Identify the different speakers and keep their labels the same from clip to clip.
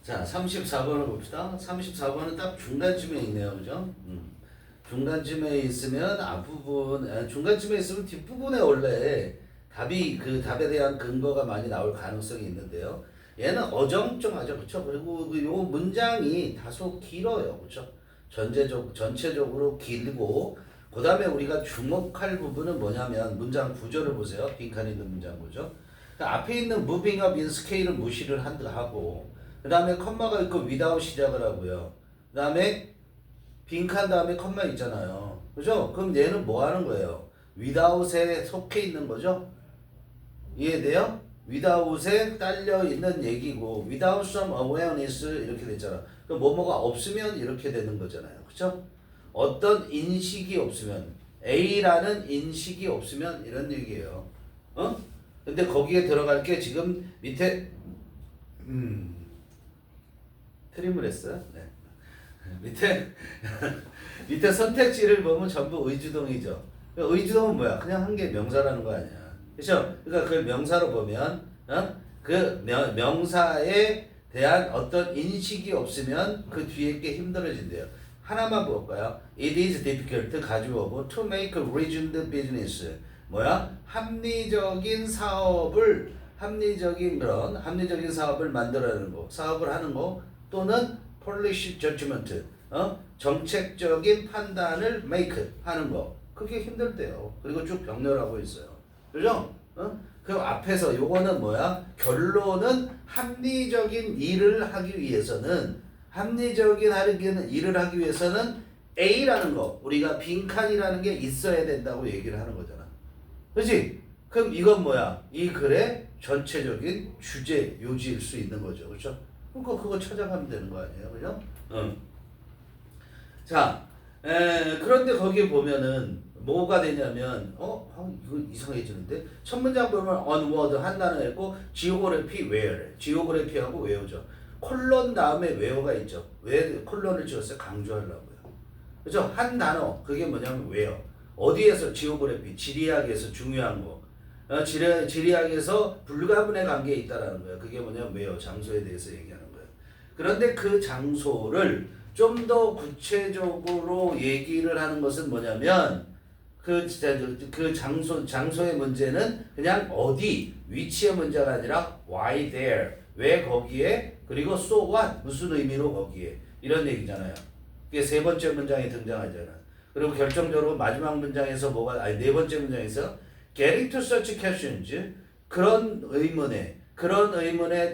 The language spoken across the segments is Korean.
Speaker 1: 자, 34번을 봅시다. 34번은 딱 중간쯤에 있네요. 그죠? 중간쯤에 있으면 중간쯤에 있으면 뒷부분에 원래 답이, 그 답에 대한 근거가 많이 나올 가능성이 있는데요. 얘는 어정쩡하죠. 그쵸? 그리고 요 문장이 다소 길어요. 그쵸? 전체적으로 길고, 그 다음에 우리가 주목할 부분은 뭐냐면, 문장 구조를 보세요. 빈칸 있는 문장 구조. 그러니까 앞에 있는 moving up in scale을 무시를 하고, 그 다음에 컴마가 있고 without 시작을 하고요. 그 다음에 빈칸 다음에 컴마 있잖아요. 그죠? 그럼 얘는 뭐 하는 거예요? without에 속해 있는 거죠? 이해돼요? without에 딸려 있는 얘기고, without some awareness 이렇게 됐잖아. 그럼 뭐뭐가 없으면 이렇게 되는 거잖아요. 그죠? 어떤 인식이 없으면, A라는 인식이 없으면 이런 얘기예요. 어? 근데 거기에 들어갈 게 지금 밑에 트림을 했어요. 네. 밑에 선택지를 보면 전부 의주동이죠. 의주동은 뭐야? 그냥 한 개 명사라는 거 아니야. 그렇죠? 그러니까 그걸 명사로 보면 그 명사에 대한 어떤 인식이 없으면 그 뒤에 게 힘들어진대요. 하나만 볼까요? It is difficult 가지고 to make a reasoned business. 뭐야? 합리적인 사업을 만들어내는 거, 사업을 하는 거, 또는 policy judgment, 정책적인 판단을 make 하는 거, 그게 힘들대요. 그리고 쭉 병렬하고 있어요. 그죠? 그 앞에서 요거는 뭐야? 결론은 합리적인 일을 하기 위해서는 A라는 거, 우리가 빈칸이라는 게 있어야 된다고 얘기를 하는 거잖아. 그렇지? 그럼 이건 뭐야? 이 글의 전체적인 주제, 요지일 수 있는 거죠. 그렇죠? 그거 찾아가면 되는 거 아니에요? 그죠? 자, 그런데 거기에 보면은 뭐가 되냐면 이거 이상해지는데? 첫 문장 보면 on word 한 단어 있고 geography where, geography하고 where죠. 콜론 다음에 where가 있죠. 왜 콜론을 지었어요? 강조하려고요. 그죠? 한 단어, 그게 뭐냐면 where. 어디에서? geography, 지리학에서 중요한 거. 지리학에서 불가분의 관계에 있다라는 거예요. 그게 뭐냐면 where, 장소에 대해서 얘기하는 거예요. 그런데 그 장소를 좀 더 구체적으로 얘기를 하는 것은 뭐냐면 그 장소의 문제는 그냥 어디, 위치의 문제가 아니라 why there, 왜 거기에, 그리고 so what, 무슨 의미로 거기에, 이런 얘기잖아요. 그게 세 번째 문장에 등장하잖아. 그리고 결정적으로 마지막 문장에서 네 번째 문장에서 getting to such questions, 그런 의문에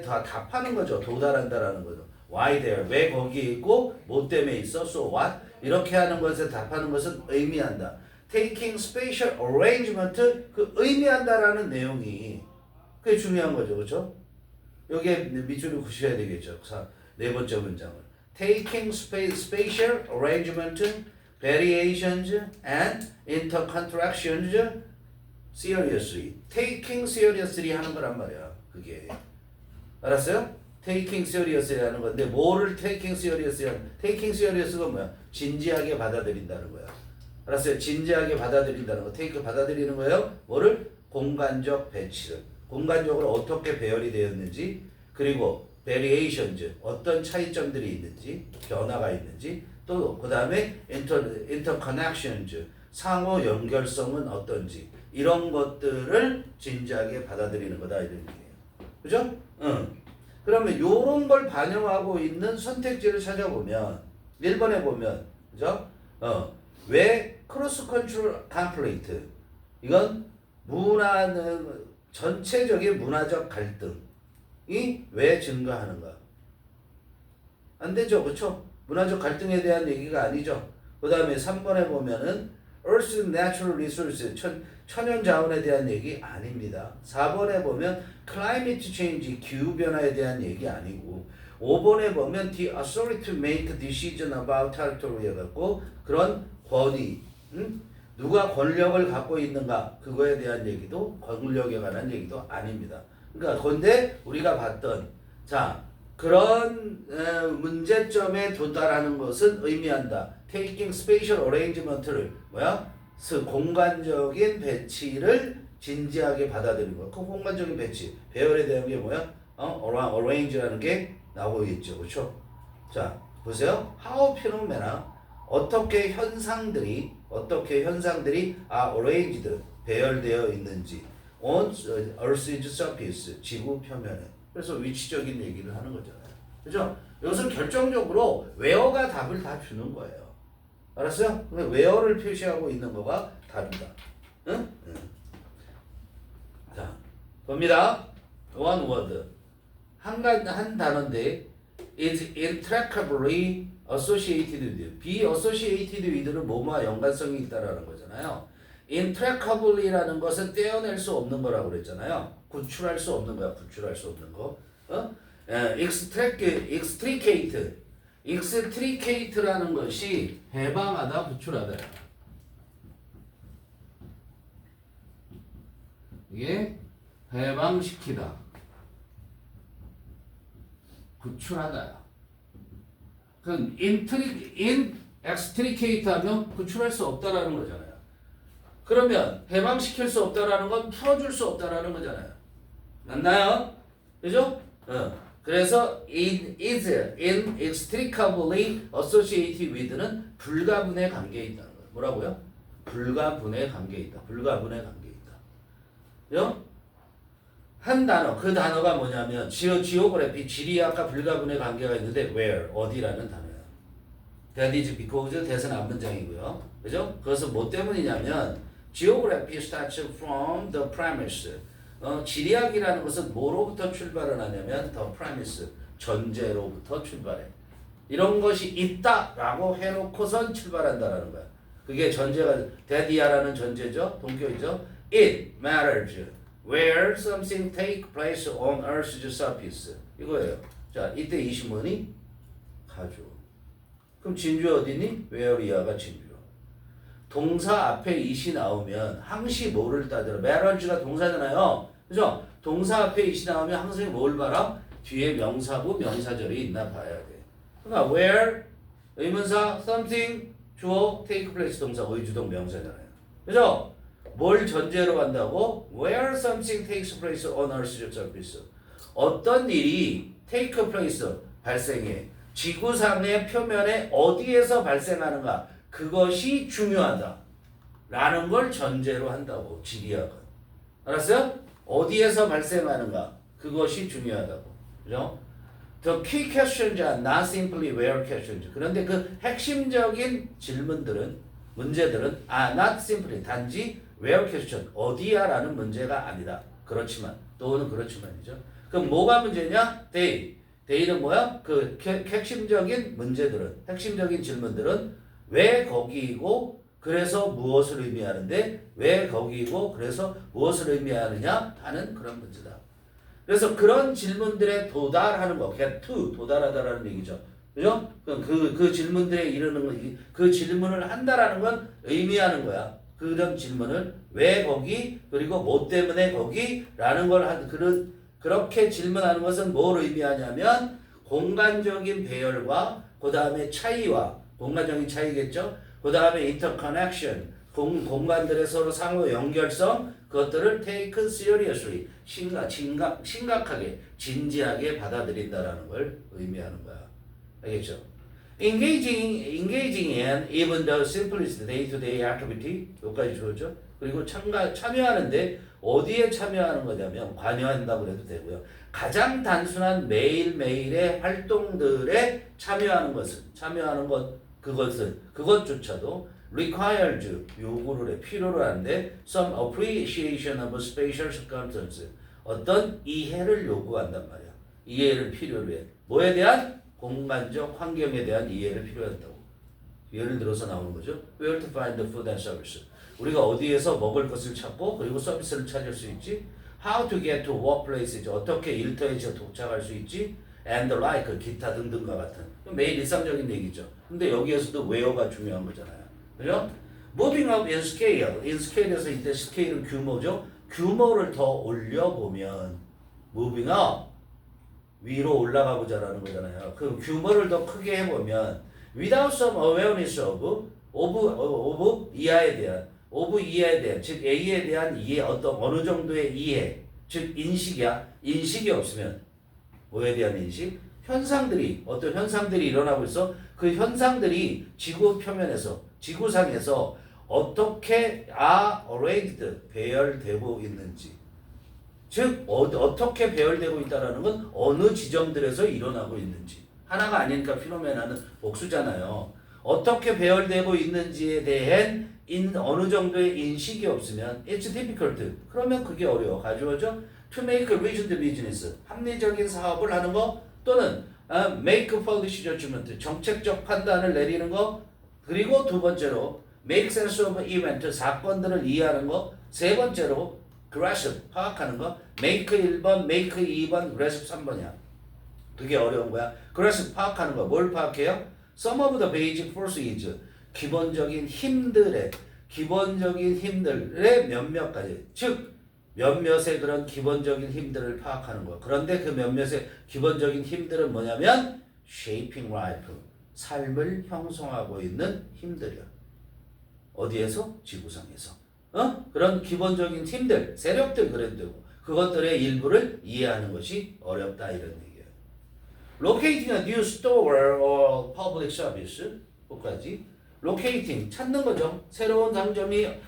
Speaker 1: 다 답하는 거죠. 도달한다라는 거죠. why there, 왜 거기에 있고 뭐 때문에 있어, so what, 이렇게 하는 것에 답하는 것은 의미한다. taking spatial arrangement, 그 의미한다라는 내용이 그게 중요한 거죠. 그렇죠? 여기에 밑줄을 그으셔야 되겠죠. 네 번째 문장을 taking spatial arrangement, variations and intercontractions seriously. taking seriously 하는 거란 말이야. 그게 알았어요? taking seriously 하는 건데 뭐를 taking seriously 하는? taking seriously가 뭐야? 진지하게 받아들인다는 거야. 알았어요? 진지하게 받아들인다는 거. take 받아들이는 거예요. 뭐를? 공간적 배치를. 공간적으로 어떻게 배열이 되었는지, 그리고 variations, 어떤 차이점들이 있는지, 변화가 있는지, 또 그 다음에 interconnections, 상호 연결성은 어떤지, 이런 것들을 진지하게 받아들이는 거다 이런 얘기예요. 그죠? 그러면 요런 걸 반영하고 있는 선택지를 찾아보면 1번에 보면, 그죠? 왜 크로스 컨트롤 conflict, 이건 전체적인 문화적 갈등이 왜 증가하는가? 안 되죠. 그렇죠? 문화적 갈등에 대한 얘기가 아니죠. 그 다음에 3번에 보면은 Earth's natural resources, 천연 자원에 대한 얘기 아닙니다. 4번에 보면 climate change, 기후변화에 대한 얘기 아니고, 5번에 보면 the authority to make decision about territory 해갖고 그런 권위, 누가 권력을 갖고 있는가, 그거에 대한 얘기도, 권력에 관한 얘기도 아닙니다. 그러니까 근데 우리가 봤던 그런 문제점에 도달하는 것은 의미한다. taking spatial arrangement를 공간적인 배치를 진지하게 받아들이는 거. 그 공간적인 배치, 배열에 대한 게 뭐야? arrange라는 게 나오고 있죠. 그렇죠? 자, 보세요. How phenomena 어떻게 현상들이 are arranged 배열되어 있는지 on Earth's surface 지구 표면에. 그래서 위치적인 얘기를 하는 거잖아요. 그죠? 이것은 결정적으로 where가 답을 다 주는 거예요. 알았어요? where를 표시하고 있는 거가 답이다. 응? 응. 자, 봅니다. one word. 한 단어인데 is intricably associated with. be associated with는 뭐뭐와 연관성이 있다라는 거잖아요. intricably라는 것은 떼어낼 수 없는 거라고 그랬잖아요. 구출할 수 없는 거야. 구출할 수 없는 거. extricate라는 것이 해방하다, 구출하다. 이게 해방시키다, 구출하다. 그럼 extricate 하면 구출할 수 없다라는 거잖아요. 그러면 해방시킬 수 없다라는 건 풀어줄 수 없다라는 거잖아요. 맞나요? 그죠? 그래서 is inextricably associated with는 불가분의 관계에 있다는 거예요. 뭐라고요? 불가분의 관계에 있다. 불가분의 관계에 있다. 그죠? 한 단어, 그 단어가 뭐냐면 geography, 지리학과 불가분의 관계가 있는데 where, 어디라는 단어예요. That is because 대선 앞문장이고요. 그죠? 그것은 뭐 때문이냐면 geography starts from the premise. 지리학이라는 것은 뭐로부터 출발을 하냐면 the premise, 전제로부터 출발해. 이런 것이 있다라고 해놓고선 출발한다라는 거야. 그게 전제가 that이야라는 전제죠. 동격이죠. It matters where something take place on Earth's surface. 이거예요. 자, 이때 이 신문이 가죠. 그럼 진주 어디니? where이야가 진주. 동사 앞에 it이 나오면 항시 뭐를 따져라. matters가 동사잖아요. 그죠? 동사 앞에 it이 나오면 항상 뭘 봐라? 뒤에 명사고 명사절이 있나 봐야 돼. 그러니까 where 의문사 something 주어 take place 동사 의주동 명사잖아요. 그죠? 뭘 전제로 한다고? Where something takes place on Earth's surface. 어떤 일이 take place 발생해. 지구상의 표면에 어디에서 발생하는가? 그것이 중요하다. 라는 걸 전제로 한다고. 지리학은. 알았어요? 어디에서 발생하는가? 그것이 중요하다고. 그죠? The key questions are not simply where questions. 그런데 그 핵심적인 질문들은, 문제들은 are not simply 단지 where question, 어디야 라는 문제가 아니다. 그렇지만, 또는 그렇지만이죠. 그럼 뭐가 문제냐? They는 뭐야? 그 핵심적인 문제들은, 핵심적인 질문들은 왜 거기이고, 그래서 무엇을 의미하는데, 왜 거기이고, 그래서 무엇을 의미하느냐 하는 그런 문제다. 그래서 그런 질문들에 도달하는 거, get to, 도달하다라는 얘기죠. 그죠? 그 질문들에 이르는 거, 그 질문을 한다라는 건 의미하는 거야. 그런 질문을 왜 거기, 그리고 뭐 때문에 거기라는 걸 그렇게 질문하는 것은 뭘 의미하냐면 공간적인 배열과 그 다음에 차이와 공간적인 차이겠죠. 그 다음에 interconnection, 공간들의 서로 상호 연결성, 그것들을 take seriously, 심각하게, 진지하게 받아들인다라는 걸 의미하는 거야. 알겠죠? engaging in even the simplest day-to-day activity, 여기까지 좋죠. 그리고 참여하는데 어디에 참여하는 거냐면 관여한다고 해도 되고요. 가장 단순한 매일매일의 활동들에 참여하는 그것조차도 requires 요구를 해, 필요로 하는데 some appreciation of spatial circumstances, 어떤 이해를 요구한단 말이야. 이해를 필요로 해. 뭐에 대한? 공간적 환경에 대한 이해를 필요한다고. 예를 들어서 나오는 거죠. Where to find the food and service. 우리가 어디에서 먹을 것을 찾고 그리고 서비스를 찾을 수 있지. How to get to workplaces. 어떻게 일터에 도착할 수 있지. And the like. 기타 등등과 같은. 매일 일상적인 얘기죠. 근데 여기에서도 where가 중요한 거잖아요. 그죠? Moving up in scale. in scale에서 이때 스케일은 규모죠. 규모를 더 올려보면 moving up. 위로 올라가 보자라는 거잖아요. 그 규모를 더 크게 해보면 without some awareness of 이하에 대한 즉 A에 대한 이해 어느 정도의 이해 즉 인식이 없으면 뭐에 대한 인식? 현상들이 어떤 현상들이 일어나고 있어. 그 현상들이 지구 표면에서 지구상에서 어떻게 arranged 배열되고 있는지. 즉 어떻게 배열되고 있다라는 건 어느 지점들에서 일어나고 있는지. 하나가 아니니까 피노메나는 복수잖아요. 어떻게 배열되고 있는지에 대한 어느 정도의 인식이 없으면 it's difficult. 그러면 그게 어려워. 가져오죠. To make a reasoned business. 합리적인 사업을 하는 거 또는 make a policy judgment. 정책적 판단을 내리는 거. 그리고 두 번째로 make sense of event. 사건들을 이해하는 거. 세 번째로 grasp. 파악하는 거. make 1번, make 2번, grasp 3번이야. 그게 어려운 거야. grasp 파악하는 거. 뭘 파악해요? Some of the basic forces. 기본적인 힘들의 몇몇 가지. 즉 몇몇의 그런 기본적인 힘들을 파악하는 거. 그런데 그 몇몇의 기본적인 힘들은 뭐냐면 shaping life. 삶을 형성하고 있는 힘들이야. 어디에서? 지구상에서. 그런 기본적인 힘들, 세력들 그래도 되고 그것들의 일부를 이해하는 것이 어렵다 이런 얘기예요. Locating a new store or public service. 끝까지. Locating 찾는 거죠. 새로운 상점의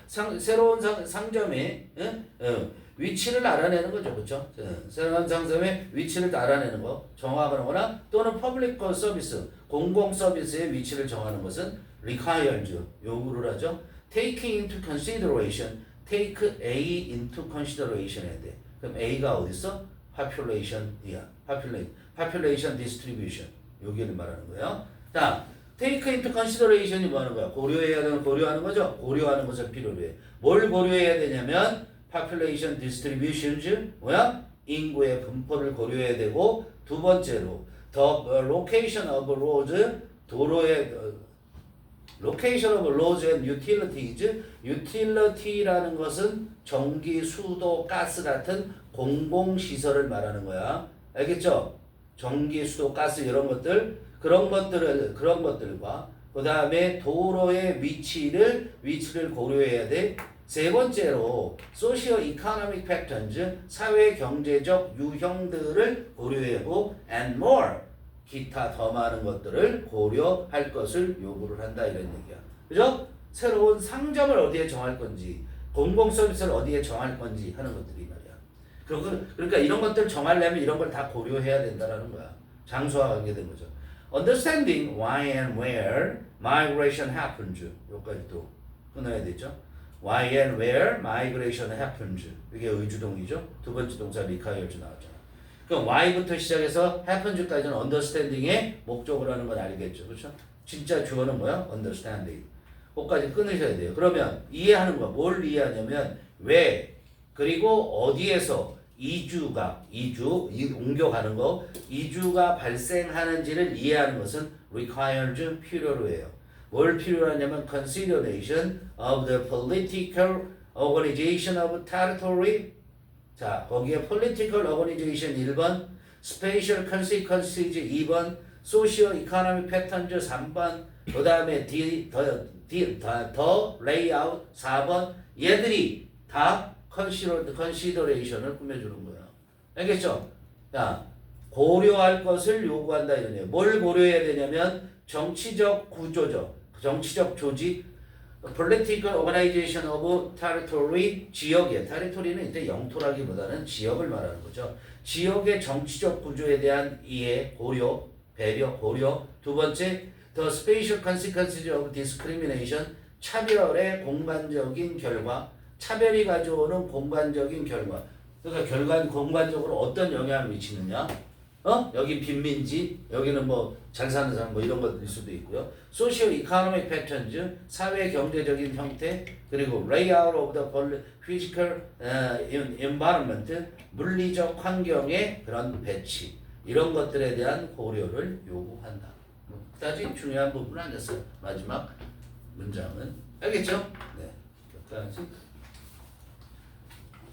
Speaker 1: 위치를 알아내는 거죠, 그렇죠? 새로운 상점의 위치를 알아내는 거, 정하거나 또는 public service 공공 서비스의 위치를 정하는 것은 requires 요구를 하죠. Taking into consideration, take A into consideration 해야 돼. 그럼 A가 어디 있어? population이야. population distribution 여기를 말하는 거예요. 자. take into consideration이 뭐 하는 거야? 고려해야 되는 고려하는 거죠? 고려하는 것을 필요로 해. 뭘 고려해야 되냐면 population distributions 뭐야? 인구의 분포를 고려해야 되고 두 번째로 the location of roads 도로의 location of roads and utilities utility라는 것은 전기, 수도, 가스 같은 공공시설을 말하는 거야. 알겠죠? 전기, 수도, 가스 이런 것들 그런 것들과 그 다음에 도로의 위치를 고려해야 돼. 세 번째로 socio-economic patterns 사회 경제적 유형들을 고려하고 and more 기타 더 많은 것들을 고려할 것을 요구를 한다 이런 얘기야. 그죠? 새로운 상점을 어디에 정할 건지 공공 서비스를 어디에 정할 건지 하는 것들이 말이야. 그러니까 이런 것들 정하려면 이런 걸 다 고려해야 된다라는 거야. 장소와 관계된 거죠. Understanding why and where migration happens. 여기까지 또 끊어야 되죠. Why and where migration happens. 이게 의주동이죠. 두 번째 동사 requires 나왔잖아. 그럼 why부터 시작해서 happens까지는 understanding의 목적을 하는 건 알겠죠. 그렇죠? 진짜 주어는 뭐야? understanding. 거기까지 끊으셔야 돼요. 그러면 이해하는 거. 뭘 이해하냐면 왜 그리고 어디에서 옮겨가는 거, 이주가 발생하는지를 이해하는 것은 requires 필요로 해요. 뭘 필요로 하냐면 consideration of the political organization of territory. 자, 거기에 political organization 1번, spatial consequences 2번, socio-economic patterns 3번, 그 다음에 the layout 4번. 얘들이 다 consideration을 꾸며주는 거야. 알겠죠? 자, 고려할 것을 요구한다 이런 얘기예요. 뭘 고려해야 되냐면 정치적 구조죠. 정치적 조직, political organization of territory, 지역의 territory는 이제 영토라기보다는 지역을 말하는 거죠. 지역의 정치적 구조에 대한 이해, 고려, 배려, 고려. 두 번째, the spatial consequences of discrimination, 차별의 공간적인 결과. 차별이 가져오는 공간적인 결과. 그러니까 공간적으로 어떤 영향을 미치느냐? 여기 빈민지, 여기는 뭐 잘 사는 사람 뭐 이런 것일 수도 있고요. socio-economic patterns, 사회 경제적인 형태, 그리고 layout of the physical environment, 물리적 환경의 그런 배치, 이런 것들에 대한 고려를 요구한다. 그다지 중요한 부분은 아니었어요. 마지막 문장은 알겠죠? 네. 여기까지.